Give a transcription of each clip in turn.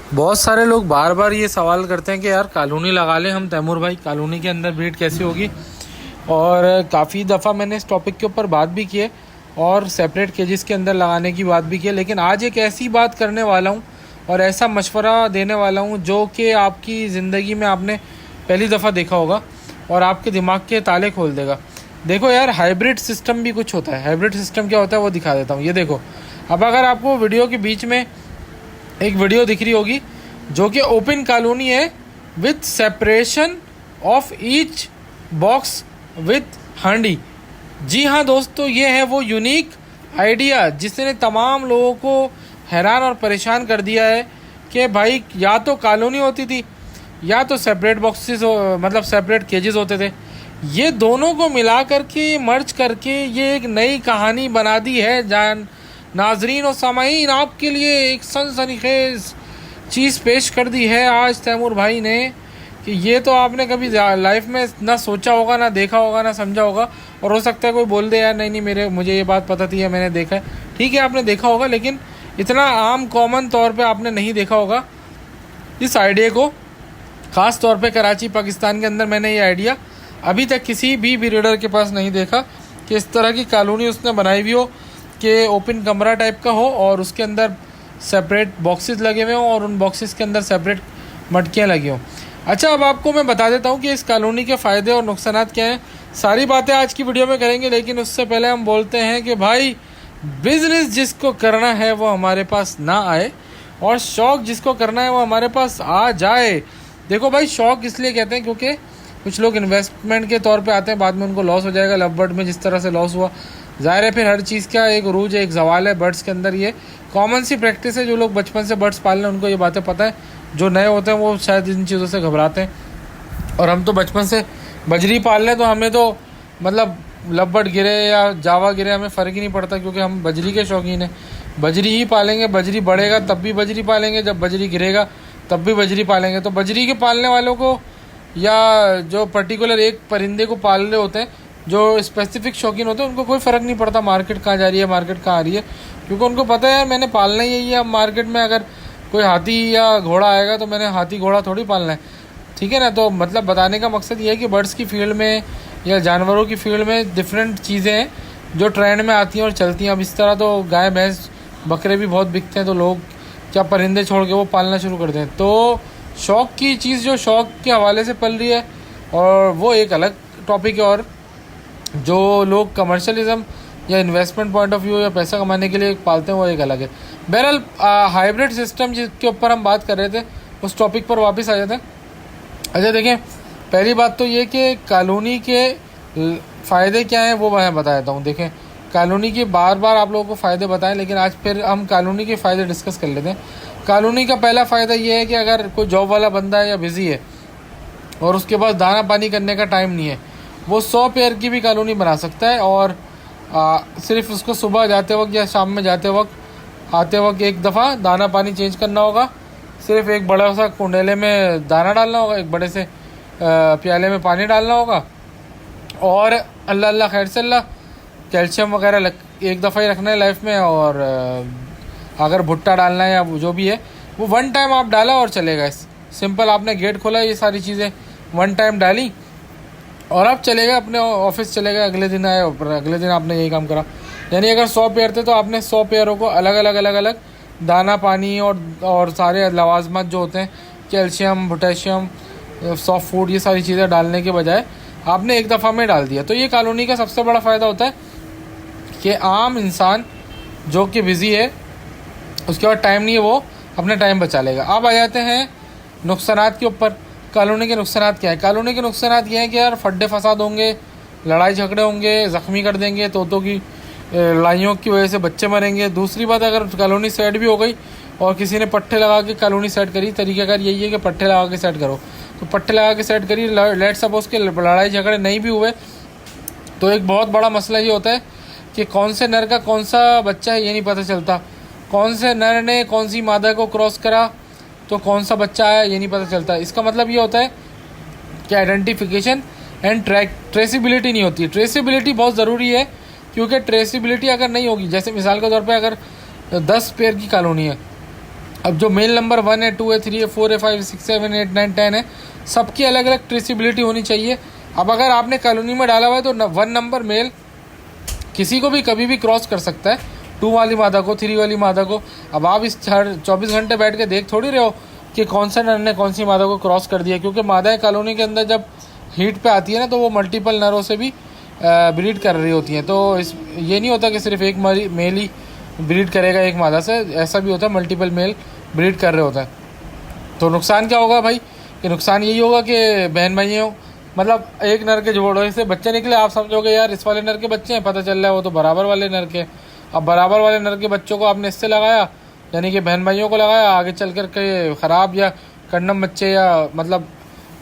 बहुत सारे लोग बार बार ये सवाल करते हैं कि यार कॉलोनी लगा लें हम तैमूर भाई, कॉलोनी के अंदर ब्रीड कैसी होगी। और काफ़ी दफ़ा मैंने इस टॉपिक के ऊपर बात भी की है और सेपरेट केजेस के अंदर लगाने की बात भी की है, लेकिन आज एक ऐसी बात करने वाला हूँ और ऐसा मशवरा देने वाला हूँ जो कि आपकी ज़िंदगी में आपने पहली दफ़ा देखा होगा और आपके दिमाग के ताले खोल देगा। देखो यार, हाइब्रिड सिस्टम भी कुछ होता है। हाइब्रिड सिस्टम क्या होता है वो दिखा देता हूँ। ये देखो, अब अगर आपको वीडियो के बीच में एक वीडियो दिख रही होगी जो कि ओपन कॉलोनी है with separation of each box with हांडी। जी हाँ दोस्तों, ये है वो यूनिक आइडिया जिसने तमाम लोगों को हैरान और परेशान कर दिया है कि भाई या तो कॉलोनी होती थी या तो सेपरेट बॉक्सेस मतलब सेपरेट केजेस होते थे। ये दोनों को मिला करके मर्ज करके ये एक नई कहानी बना दी है। जान नाजरीन और सामाईन, आपके लिए एक सनसनीखेज चीज़ पेश कर दी है आज तैमूर भाई ने कि ये तो आपने कभी लाइफ में ना सोचा होगा, ना देखा होगा, ना समझा होगा। और हो सकता है कोई बोल दे यार नहीं मुझे ये बात पता थी या मैंने देखा है। ठीक है, आपने देखा होगा, लेकिन इतना आम कॉमन तौर पे आपने नहीं देखा होगा इस आइडिया को। ख़ास तौर पे कराची पाकिस्तान के अंदर मैंने ये आइडिया अभी तक किसी भी ब्रीडर के पास नहीं देखा कि इस तरह की कॉलोनी उसने बनाई हुई हो कि ओपन कमरा टाइप का हो और उसके अंदर सेपरेट बॉक्सेस लगे हुए हों और उन बॉक्सेस के अंदर सेपरेट मटकियाँ लगी हों। अच्छा, अब आपको मैं बता देता हूँ कि इस कॉलोनी के फ़ायदे और नुकसान क्या हैं। सारी बातें आज की वीडियो में करेंगे, लेकिन उससे पहले हम बोलते हैं कि भाई बिजनेस जिसको करना है वो हमारे पास ना आए और शौक़ जिसको करना है वो हमारे पास आ जाए। देखो भाई, शौक़ इसलिए कहते हैं क्योंकि कुछ लोग इन्वेस्टमेंट के तौर पे आते हैं, बाद में उनको लॉस हो जाएगा। लव बर्ड में जिस तरह से लॉस हुआ, ज़ाहिर है फिर हर चीज़ का एक रूज है, एक सवाल है। बर्ड्स के अंदर ये कॉमन सी प्रैक्टिस है। जो लोग बचपन से बर्ड्स पाल रहे हैं उनको ये बातें पता है, जो नए होते हैं वो शायद इन चीज़ों से घबराते हैं। और हम तो बचपन से बजरी पाल रहे हैं, तो हमें तो मतलब लव बर्ड गिरे या जावा गिरे हमें फ़र्क ही नहीं पड़ता, क्योंकि हम बजरी के शौकीन हैं। बजरी ही पालेंगे, बजरी बढ़ेगा तब भी बजरी पालेंगे, जब बजरी गिरेगा तब भी बजरी पालेंगे। तो बजरी के पालने वालों को या जो पर्टिकुलर एक परिंदे को पाल रहे होते हैं, जो स्पेसिफिक शौकीन होते हैं, उनको कोई फ़र्क नहीं पड़ता मार्केट कहाँ जा रही है, मार्केट कहाँ आ रही है, क्योंकि उनको पता है यार मैंने पालना ही यही है। अब मार्केट में अगर कोई हाथी या घोड़ा आएगा तो मैंने हाथी घोड़ा थोड़ी पालना है, ठीक है ना। तो मतलब बताने का मकसद ये है कि बर्ड्स की फील्ड में या जानवरों की फील्ड में डिफरेंट चीज़ें हैं जो ट्रेंड में आती हैं और चलती हैं। अब इस तरह तो गाय भैंस बकरे भी बहुत बिकते हैं, तो लोग क्या परिंदे छोड़ के वो पालना शुरू कर दें। तो शौक़ की चीज़ जो शौक़ के हवाले से पल रही है और वो एक अलग टॉपिक है, और जो लोग कमर्शलिज्म या इन्वेस्टमेंट पॉइंट ऑफ व्यू या पैसा कमाने के लिए पालते हैं वो एक अलग है। बहरहाल, हाइब्रिड सिस्टम जिसके ऊपर हम बात कर रहे थे उस टॉपिक पर वापस आ जाते हैं। अच्छा देखें, पहली बात तो ये कि कॉलोनी के फ़ायदे क्या हैं वो मैं बता देता हूँ। देखें, कॉलोनी के बार बार आप लोगों को फ़ायदे बताएं, लेकिन आज फिर हम कॉलोनी के फ़ायदे डिस्कस कर लेते हैं। कॉलोनी का पहला फ़ायदा ये है कि अगर कोई जॉब वाला बंदा है या बिज़ी है और उसके पास दाना पानी करने का टाइम नहीं है, वो 100 पेयर की भी कॉलोनी बना सकता है। और सिर्फ उसको सुबह जाते वक्त या शाम में जाते वक्त आते वक्त एक दफ़ा दाना पानी चेंज करना होगा। सिर्फ एक बड़ा सा कुंडेले में दाना डालना होगा, एक बड़े से प्याले में पानी डालना होगा, और अल्लाह अल्लाह खैर से अल्लाह कैल्शियम वगैरह एक दफ़ा ही रखना है लाइफ में। और अगर भुट्टा डालना है या जो भी है वो वन टाइम आप डाला और चलेगा। सिंपल, आपने गेट खोला, ये सारी चीज़ें वन टाइम डाली और आप चले गए अपने ऑफिस, चले गए, अगले दिन आए और अगले दिन आपने यही काम करा। यानी अगर 100 पेयर थे तो आपने 100 पेयरों को अलग अलग दाना पानी और सारे लवाजमत जो होते हैं, कैल्शियम, पोटेशियम, सॉफ्ट फूड, ये सारी चीज़ें डालने के बजाय आपने एक दफ़ा में डाल दिया। तो ये कॉलोनी का सबसे बड़ा फ़ायदा होता है कि आम इंसान जो कि बिज़ी है, उसके बाद टाइम नहीं है, वो अपना टाइम बचा लेगा। अब आ जाते हैं नुकसानात के ऊपर। कॉलोनी के नुकसानात क्या है? कॉलोनी के नुकसानात ये हैं कि यार फड्डे फसाद होंगे, लड़ाई झगड़े होंगे, ज़ख्मी कर देंगे, तोतों की लड़ाइयों की वजह से बच्चे मरेंगे। दूसरी बात, अगर कॉलोनी सेट भी हो गई और किसी ने पट्टे लगा के कॉलोनी सेट करी, तरीक़ाकार यही है कि पट्टे लगा के सेट करो। तो पट्टे लगा के सेट करी, लेट सपोज के लड़ाई झगड़े नहीं भी हुए तो एक बहुत बड़ा मसला ये होता है कि कौन से नर का कौन सा बच्चा है ये नहीं पता चलता, कौन से नर ने कौन सी मादा को क्रॉस करा तो कौन सा बच्चा आया ये नहीं पता चलता। इसका मतलब ये होता है कि आइडेंटिफिकेशन एंड ट्रेसिबिलिटी नहीं होती है। ट्रेसिबिलिटी बहुत ज़रूरी है, क्योंकि ट्रेसिबिलिटी अगर नहीं होगी, जैसे मिसाल के तौर पे अगर 10 पेयर की कॉलोनी है, अब जो मेल नंबर 1 है, 2 है, 3 है, 4 है, 5 है, 6 7 8 9 10 है, सबकी अलग अलग ट्रेसिबिलिटी होनी चाहिए। अब अगर आपने कॉलोनी में डाला हुआ है तो 1 नंबर मेल किसी को भी कभी भी क्रॉस कर सकता है, 2 वाली मादा को, 3 वाली मादा को। अब आप इस 24 घंटे बैठ के देख थोड़ी रहे हो कि कौन सा नर ने कौन सी मादा को क्रॉस कर दिया, क्योंकि मादाएं कॉलोनी के अंदर जब हीट पे आती है ना तो वो मल्टीपल नरों से भी ब्रीड कर रही होती हैं। तो ये नहीं होता कि सिर्फ एक मेल ही ब्रीड करेगा एक मादा से, ऐसा भी होता है मल्टीपल मेल ब्रीड कर रहे होता है। तो नुकसान क्या होगा भाई, कि नुकसान यही होगा कि बहन भाइयों मतलब एक नर के जोड़ों से बच्चे निकले, आप समझोगे यार इस वाले नर के बच्चे हैं, पता चल रहा है वो तो बराबर वाले नर के। अब बराबर वाले नर के बच्चों को आपने इससे लगाया, यानी कि बहन भाइयों को लगाया, आगे चल कर के ख़राब या कंडम बच्चे या मतलब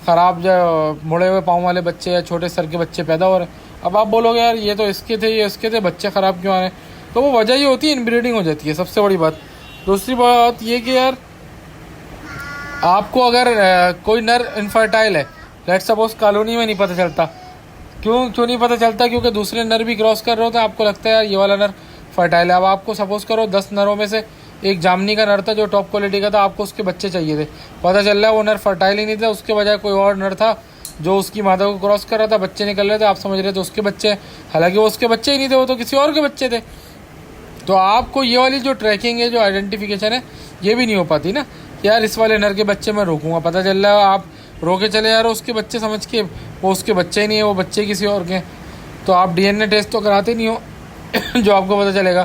ख़राब या मुड़े हुए पाँव वाले बच्चे या छोटे सर के बच्चे पैदा हो रहे हैं। अब आप बोलोगे यार ये तो इसके थे, ये इसके थे, बच्चे ख़राब क्यों आ रहे हैं? तो वो वजह ये होती है, इनब्रीडिंग हो जाती है, सबसे बड़ी बात। दूसरी बात ये कि यार आपको अगर कोई नर इनफर्टाइल है, लेट सपोज कॉलोनी में नहीं पता चलता, क्यों नहीं पता चलता? क्योंकि दूसरे नर भी क्रॉस कर रहे होते हैं, आपको लगता है यार ये वाला नर फर्टाइल है। अब आपको सपोज करो 10 नरों में से एक जामनी का नर था जो टॉप क्वालिटी का था, आपको उसके बच्चे चाहिए थे, पता चल रहा है वो नर फर्टाइल ही नहीं था, उसके बजाय कोई और नर था जो उसकी मादा को क्रॉस कर रहा था, बच्चे निकल रहे थे, आप समझ रहे थे उसके बच्चे हैं, हालांकि वो उसके बच्चे ही नहीं थे, वो तो किसी और के बच्चे थे। तो आपको ये वाली जो ट्रैकिंग है, जो आइडेंटिफिकेशन है, ये भी नहीं हो पाती ना कि यार इस वाले नर के बच्चे मैं रोकूंगा, पता चल रहा है आप रोके चले यार उसके बच्चे समझ के, वो उसके बच्चे ही नहीं है, वो बच्चे किसी और के। तो आप डीएनए टेस्ट तो कराते नहीं हो जो आपको पता चलेगा।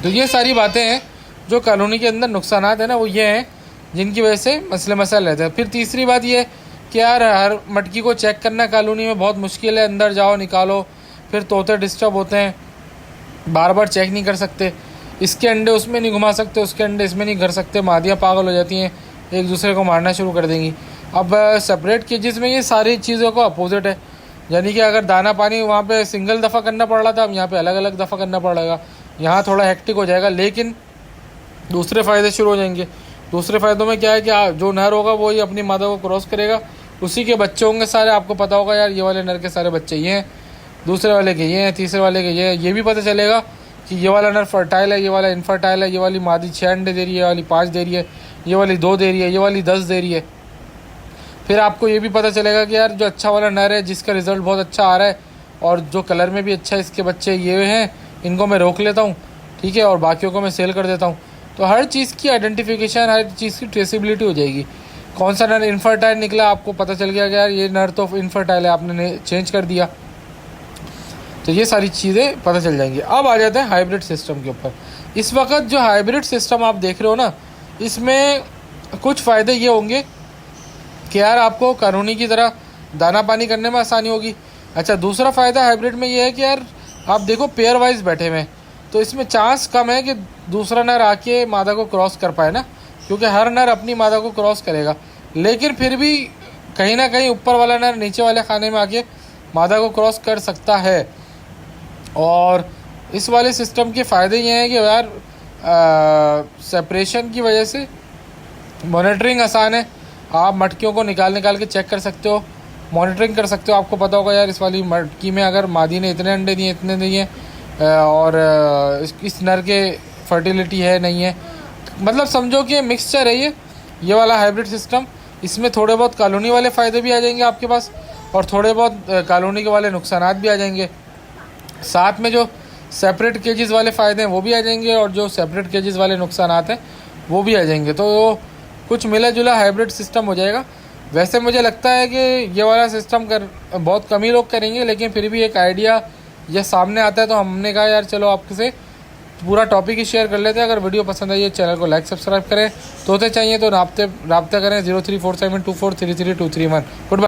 तो ये सारी बातें हैं जो कॉलोनी के अंदर नुकसान है ना, वो ये हैं जिनकी वजह से मसले मसाइल रहते हैं। फिर तीसरी बात ये कि यार हर मटकी को चेक करना कॉलोनी में बहुत मुश्किल है, अंदर जाओ निकालो, फिर तोते डिस्टर्ब होते हैं, बार बार चेक नहीं कर सकते, इसके अंडे उसमें नहीं घुमा सकते, उसके अंडे इसमें नहीं कर सकते, मादियाँ पागल हो जाती हैं, एक दूसरे को मारना शुरू कर देंगी। अब सेपरेट केजेस में ये सारी चीज़ों का अपोजिट है, यानी कि अगर दाना पानी वहाँ पे सिंगल दफ़ा करना पड़ रहा था, अब यहाँ पे अलग अलग दफ़ा करना पड़ेगा, यहाँ थोड़ा हेक्टिक हो जाएगा, लेकिन दूसरे फ़ायदे शुरू हो जाएंगे। दूसरे फ़ायदों में क्या है कि जो नर होगा वो ही अपनी मादा को क्रॉस करेगा, उसी के बच्चे होंगे सारे, आपको पता होगा यार ये वाले नर के सारे बच्चे ये हैं, दूसरे वाले के ये हैं, तीसरे वाले के ये भी पता चलेगा कि ये वाला नर फर्टाइल है, ये वाला इनफर्टाइल है, ये वाली मादी 6 अंडे दे रही है, ये वाली 5 दे रही है, ये वाली 2 दे रही है, ये वाली 10 दे रही है। फिर आपको ये भी पता चलेगा कि यार जो अच्छा वाला नर है, जिसका रिज़ल्ट बहुत अच्छा आ रहा है और जो कलर में भी अच्छा है, इसके बच्चे ये हैं, इनको मैं रोक लेता हूँ, ठीक है, और बाकियों को मैं सेल कर देता हूँ। तो हर चीज़ की आइडेंटिफिकेशन, हर चीज़ की ट्रेसिबिलिटी हो जाएगी। कौन सा नर इनफर्टाइल निकला, आपको पता चल गया कि यार ये नर तो इनफर्टाइल है, आपने चेंज कर दिया। तो ये सारी चीज़ें पता चल जाएंगी। अब आ जाते हैं हाइब्रिड सिस्टम के ऊपर। इस वक्त जो हाइब्रिड सिस्टम आप देख रहे हो ना, इसमें कुछ फ़ायदे ये होंगे कि यार आपको कॉलोनी की तरह दाना पानी करने में आसानी होगी। अच्छा, दूसरा फ़ायदा हाइब्रिड में ये है कि यार आप देखो पेयर वाइज बैठे हुए हैं, तो इसमें चांस कम है कि दूसरा नर आके मादा को क्रॉस कर पाए ना, क्योंकि हर नर अपनी मादा को क्रॉस करेगा, लेकिन फिर भी कहीं ना कहीं ऊपर वाला नर नीचे वाले खाने में आके मादा को क्रॉस कर सकता है। और इस वाले सिस्टम के फ़ायदे ये हैं कि यार सेपरेशन की वजह से मॉनिटरिंग आसान है, आप मटकियों को निकाल के चेक कर सकते हो, मॉनिटरिंग कर सकते हो। आपको पता होगा यार इस वाली मटकी में अगर मादी ने इतने अंडे दिए, इतने दिए, और इस नर के फर्टिलिटी है नहीं है, मतलब समझो कि मिक्सचर है ये वाला हाइब्रिड सिस्टम। इसमें थोड़े बहुत कॉलोनी वाले फ़ायदे भी आ जाएंगे आपके पास, और थोड़े बहुत कॉलोनी के वाले नुकसानात भी आ जाएंगे। साथ में जो सेपरेट केजेस वाले फ़ायदे हैं वो भी आ जाएंगे, और जो सेपरेट केजेस वाले नुकसानात हैं वो भी आ जाएंगे। तो कुछ मिला जुला हाइब्रिड सिस्टम हो जाएगा। वैसे मुझे लगता है कि ये वाला सिस्टम बहुत कम ही लोग करेंगे, लेकिन फिर भी एक आइडिया ये सामने आता है, तो हमने कहा यार चलो आपसे पूरा टॉपिक ही शेयर कर लेते हैं। अगर वीडियो पसंद आई है चैनल को लाइक सब्सक्राइब करें, तोते चाहिए तो राब्ता करें 034724332331। Good bye.